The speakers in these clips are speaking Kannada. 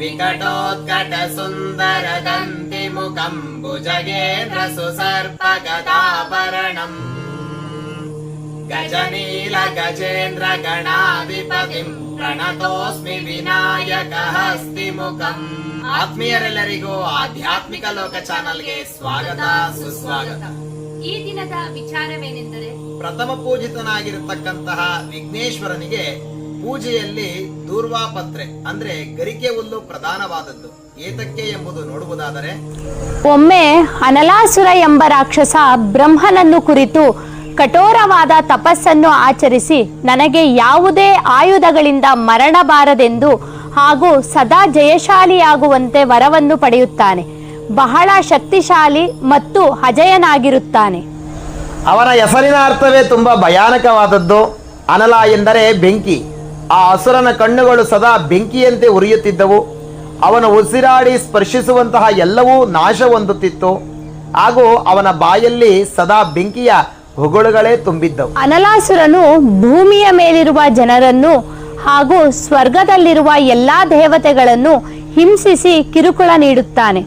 विकटोत्कट सुंदर दंति मुखं भुजगेन्द्र सुसर्पगदाभरणम् गजनील गजेन्द्र गणाधिपतिं प्रणतोस्मि विनायक हस्तिमुखम् ಆತ್ಮೀಯರೆಲ್ಲರಿಗೂ ಆಧ್ಯಾತ್ಮಿಕ ಲೋಕ ಚಾನೆಲ್ಗೆ ಸ್ವಾಗತ ಸುಸ್ವಾಗತ. ಈ ದಿನದ ವಿಚಾರವೇನೆಂದರೆ, ಪ್ರಥಮ ಪೂಜಿತನಾಗಿರತಕ್ಕಂತಹ ವಿಘ್ನೇಶ್ವರನಿಗೆ ಪೂಜೆಯಲ್ಲಿ ದೂರ್ವಾಪತ್ರೆ ಅಂದ್ರೆ ಗರಿಕೆ ಹುಲ್ಲು ಪ್ರಧಾನವಾದದ್ದು. ಏತಕ್ಕೆ ಎಂಬುದು ನೋಡುವುದಾದರೆ, ಒಮ್ಮೆ ಅನಲಾಸುರ ಎಂಬ ರಾಕ್ಷಸ ಬ್ರಹ್ಮನನ್ನು ಕುರಿತು ಕಠೋರವಾದ ತಪಸ್ಸನ್ನು ಆಚರಿಸಿ ನನಗೆ ಯಾವುದೇ ಆಯುಧಗಳಿಂದ ಮರಣ ಬಾರದೆಂದು ಹಾಗೂ ಸದಾ ಜಯಶಾಲಿಯಾಗುವಂತೆ ವರವನ್ನು ಪಡೆಯುತ್ತಾನೆ. ಬಹಳ ಶಕ್ತಿಶಾಲಿ ಮತ್ತು ಅಜಯನಾಗಿರುತ್ತಾನೆ. ಅವನ ಹೆಸರಿನ ಅರ್ಥವೇ ತುಂಬಾ ಭಯಾನಕವಾದದ್ದು. ಅನಲ ಎಂದರೆ ಬೆಂಕಿ. ಆ ಅಸುರನ ಕಣ್ಣುಗಳು ಸದಾ ಬೆಂಕಿಯಂತೆ ಉರಿಯುತ್ತಿದ್ದವು. ಅವನು ಉಸಿರಾಡಿ ಸ್ಪರ್ಶಿಸುವಂತಹ ಎಲ್ಲವೂ ನಾಶ ಹೊಂದುತ್ತಿತ್ತು. ಹಾಗೂ ಅವನ ಬಾಯಲ್ಲಿ ಸದಾ ಬೆಂಕಿಯ ಹೊಗಳುಗಳೇ ತುಂಬಿದ್ದವು. ಅನಲಾಸುರನು ಭೂಮಿಯ ಮೇಲಿರುವ ಜನರನ್ನು ಹಾಗೂ ಸ್ವರ್ಗದಲ್ಲಿರುವ ಎಲ್ಲಾ ದೇವತೆಗಳನ್ನು ಹಿಂಸಿಸಿ ಕಿರುಕುಳ ನೀಡುತ್ತಾನೆ.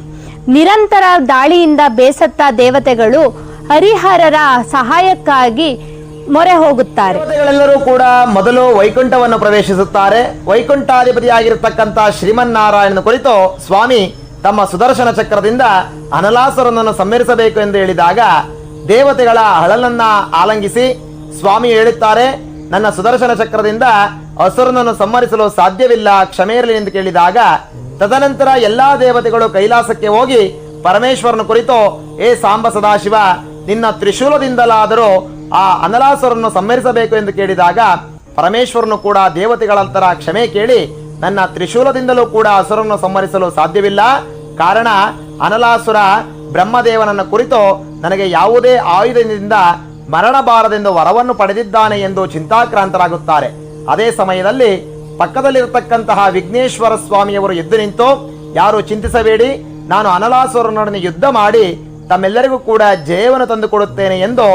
ನಿರಂತರ ದಾಳಿಯಿಂದ ಬೇಸತ್ತ ದೇವತೆಗಳು ಹರಿಹರರ ಸಹಾಯಕ್ಕಾಗಿ ಮೊರೆ ಹೋಗುತ್ತಾರೆ. ದೇವತೆಗಳೆಲ್ಲರೂ ಕೂಡ ಮೊದಲು ವೈಕುಂಠವನ್ನು ಪ್ರವೇಶಿಸುತ್ತಾರೆ. ವೈಕುಂಠಾಧಿಪತಿಯಾಗಿರತಕ್ಕಂಥ ಶ್ರೀಮನ್ನಾರಾಯಣನ ಕುರಿತು ಸ್ವಾಮಿ ತಮ್ಮ ಸುದರ್ಶನ ಚಕ್ರದಿಂದ ಅನಲಾಸುರನನ್ನು ಸಂಹರಿಸಬೇಕು ಎಂದು ಹೇಳಿದಾಗ ದೇವತೆಗಳ ಅಳಲನ್ನ ಆಲಂಗಿಸಿ ಸ್ವಾಮಿ ಹೇಳುತ್ತಾರೆ, ನನ್ನ ಸುದರ್ಶನ ಚಕ್ರದಿಂದ ಅಸುರನನ್ನು ಸಂಹರಿಸಲು ಸಾಧ್ಯವಿಲ್ಲ, ಕ್ಷಮೆ ಇರಲಿ ಎಂದು ಕೇಳಿದಾಗ ತದನಂತರ ಎಲ್ಲಾ ದೇವತೆಗಳು ಕೈಲಾಸಕ್ಕೆ ಹೋಗಿ ಪರಮೇಶ್ವರನ ಕುರಿತು, ಏ ಸಾಂಬ ಸದಾಶಿವ, ನಿನ್ನ ತ್ರಿಶೂಲದಿಂದಲಾದರೂ ಆ ಅನಲಾಸುರನ್ನು ಸಂಹರಿಸಬೇಕು ಎಂದು ಕೇಳಿದಾಗ ಪರಮೇಶ್ವರನು ಕೂಡ ದೇವತೆಗಳ ತರ ಕ್ಷಮೆ ಕೇಳಿ, ನನ್ನ ತ್ರಿಶೂಲದಿಂದಲೂ ಕೂಡ ಅಸುರನ್ನು ಸಂಹರಿಸಲು ಸಾಧ್ಯವಿಲ್ಲ, ಕಾರಣ ಅನಲಾಸುರ ಬ್ರಹ್ಮದೇವನನ್ನ ಕುರಿತು ನನಗೆ ಯಾವುದೇ ಆಯುಧದಿಂದ ಮರಣ ಬಾರದೆಂದು ವರವನ್ನು ಪಡೆದಿದ್ದಾನೆ ಎಂದು ಚಿಂತಾಕ್ರಾಂತರಾಗುತ್ತಾರೆ. ಅದೇ ಸಮಯದಲ್ಲಿ ಪಕ್ಕದಲ್ಲಿರತಕ್ಕಂತಹ ವಿಘ್ನೇಶ್ವರ ಸ್ವಾಮಿಯವರು ಎದ್ದು ನಿಂತು, ಯಾರು ಚಿಂತಿಸಬೇಡಿ, ನಾನು ಅನಲಾಸುರನೊಡನೆ ಯುದ್ಧ ಮಾಡಿ ತಮ್ಮೆಲ್ಲರಿಗೂ ಕೂಡ ಜಯವನ್ನು ತಂದುಕೊಡುತ್ತೇನೆ ಎಂದು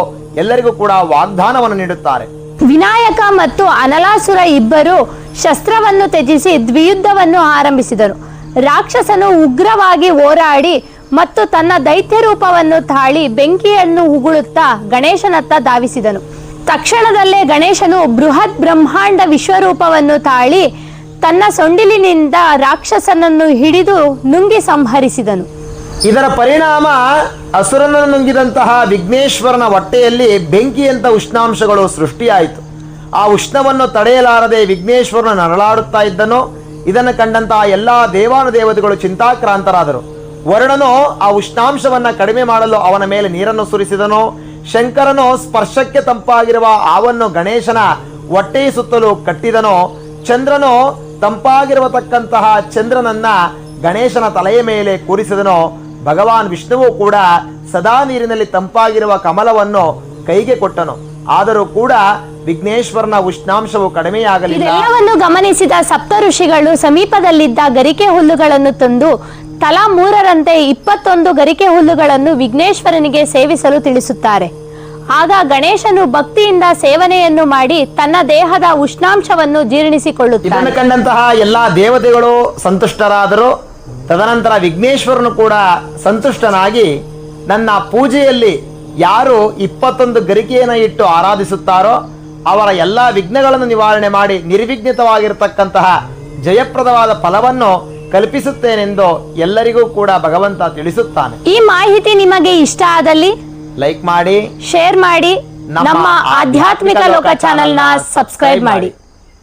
ಎಲ್ಲರಿಗೂ ಕೂಡ ವಾಗ್ದಾನವನ್ನು ನೀಡುತ್ತಾರೆ. ವಿನಾಯಕ ಮತ್ತು ಅನಲಾಸುರ ಇಬ್ಬರು ಶಸ್ತ್ರವನ್ನು ತ್ಯಜಿಸಿ ದ್ವಿಯುದ್ಧವನ್ನು ಆರಂಭಿಸಿದರು. ರಾಕ್ಷಸನು ಉಗ್ರವಾಗಿ ಹೋರಾಡಿ ಮತ್ತು ತನ್ನ ದೈತ್ಯ ರೂಪವನ್ನು ತಾಳಿ ಬೆಂಕಿಯನ್ನು ಉಗುಳುತ್ತಾ ಗಣೇಶನತ್ತ ಧಾವಿಸಿದನು. ತಕ್ಷಣದಲ್ಲೇ ಗಣೇಶನು ಬೃಹತ್ ಬ್ರಹ್ಮಾಂಡ ವಿಶ್ವರೂಪವನ್ನು ತಾಳಿ ತನ್ನ ಸೊಂಡಿಲಿನಿಂದ ರಾಕ್ಷಸನನ್ನು ಹಿಡಿದು ನುಂಗಿ ಸಂಹರಿಸಿದನು. ಇದರ ಪರಿಣಾಮ ಅಸುರನನ್ನು ನುಂಗಿದಂತಹ ವಿಘ್ನೇಶ್ವರನ ಹೊಟ್ಟೆಯಲ್ಲಿ ಬೆಂಕಿಯಂತ ಉಷ್ಣಾಂಶಗಳು ಸೃಷ್ಟಿಯಾಯಿತು. ಆ ಉಷ್ಣವನ್ನು ತಡೆಯಲಾರದೆ ವಿಘ್ನೇಶ್ವರನು ನರಳಾಡುತ್ತಾ ಇದ್ದನು. ಇದನ್ನು ಕಂಡಂತಹ ಎಲ್ಲಾ ದೇವಾನುದೇವತೆಗಳು ಚಿಂತಾಕ್ರಾಂತರಾದರು. ವರುಣನು ಆ ಉಷ್ಣಾಂಶವನ್ನ ಕಡಿಮೆ ಮಾಡಲು ಅವನ ಮೇಲೆ ನೀರನ್ನು ಸುರಿಸಿದನು. ಶಂಕರನು ಸ್ಪರ್ಶಕ್ಕೆ ತಂಪಾಗಿರುವ ಆವನ್ನು ಗಣೇಶನ ಹೊಟ್ಟೆಯ ಸುತ್ತಲೂ ಕಟ್ಟಿದನು. ಚಂದ್ರನು ತಂಪಾಗಿರತಕ್ಕಂತಹ ಚಂದ್ರನನ್ನ ಗಣೇಶನ ತಲೆಯ ಮೇಲೆ ಕೂರಿಸಿದನು. ಭಗವಾನ್ ವಿಷ್ಣುವು ಕೂಡ ಸದಾ ನೀರಿನಲ್ಲಿ ತಂಪಾಗಿರುವ ಕಮಲವನ್ನು ಕೈಗೆ ಕೊಟ್ಟನು. ಆದರೂ ಕೂಡ ವಿಘ್ನೇಶ್ವರನ ಉಷ್ಣಾಂಶವು ಕಡಿಮೆಯಾಗಲಿಲ್ಲ. ಇದೆಲ್ಲವನ್ನು ಗಮನಿಸಿದ ಸಪ್ತ ಋಷಿಗಳು ಸಮೀಪದಲ್ಲಿದ್ದ ಗರಿಕೆ ಹುಲ್ಲುಗಳನ್ನು ತಂದು ತಲಾ 3ರಂತೆ 21 ಗರಿಕೆ ಹುಲ್ಲುಗಳನ್ನು ವಿಘ್ನೇಶ್ವರನಿಗೆ ಸೇವಿಸಲು ತಿಳಿಸುತ್ತಾರೆ. ಆಗ ಗಣೇಶನು ಭಕ್ತಿಯಿಂದ ಸೇವನೆಯನ್ನು ಮಾಡಿ ತನ್ನ ದೇಹದ ಉಷ್ಣಾಂಶವನ್ನು ಜೀರ್ಣಿಸಿಕೊಳ್ಳುತ್ತಾನೆ. ಇದನ್ನು ಕಂಡಂತಹ ಎಲ್ಲಾ ದೇವತೆಗಳು ಸಂತುಷ್ಟರಾದರು. ತದನಂತರ ವಿಘ್ನೇಶ್ವರನು ಕೂಡ ಸಂತುಷ್ಟನಾಗಿ, ನನ್ನ ಪೂಜೆಯಲ್ಲಿ ಯಾರು 21 ಗರಿಕೆಯನ್ನು ಇಟ್ಟು ಆರಾಧಿಸುತ್ತಾರೋ ಅವರ ಎಲ್ಲಾ ವಿಘ್ನಗಳನ್ನು ನಿವಾರಣೆ ಮಾಡಿ ನಿರ್ವಿಘ್ನಿತವಾಗಿರತಕ್ಕಂತಹ ಜಯಪ್ರದವಾದ ಫಲವನ್ನು ಕಲ್ಪಿಸುತ್ತೇನೆಂದು ಎಲ್ಲರಿಗೂ ಕೂಡ ಭಗವಂತ ತಿಳಿಸುತ್ತಾನೆ. ಈ ಮಾಹಿತಿ ನಿಮಗೆ ಇಷ್ಟ ಆದಲ್ಲಿ ಲೈಕ್ ಮಾಡಿ, ಶೇರ್ ಮಾಡಿ, ನಮ್ಮ ಆಧ್ಯಾತ್ಮಿಕ ಲೋಕ ಚಾನೆಲ್ನ ಸಬ್ಸ್ಕ್ರೈಬ್ ಮಾಡಿ.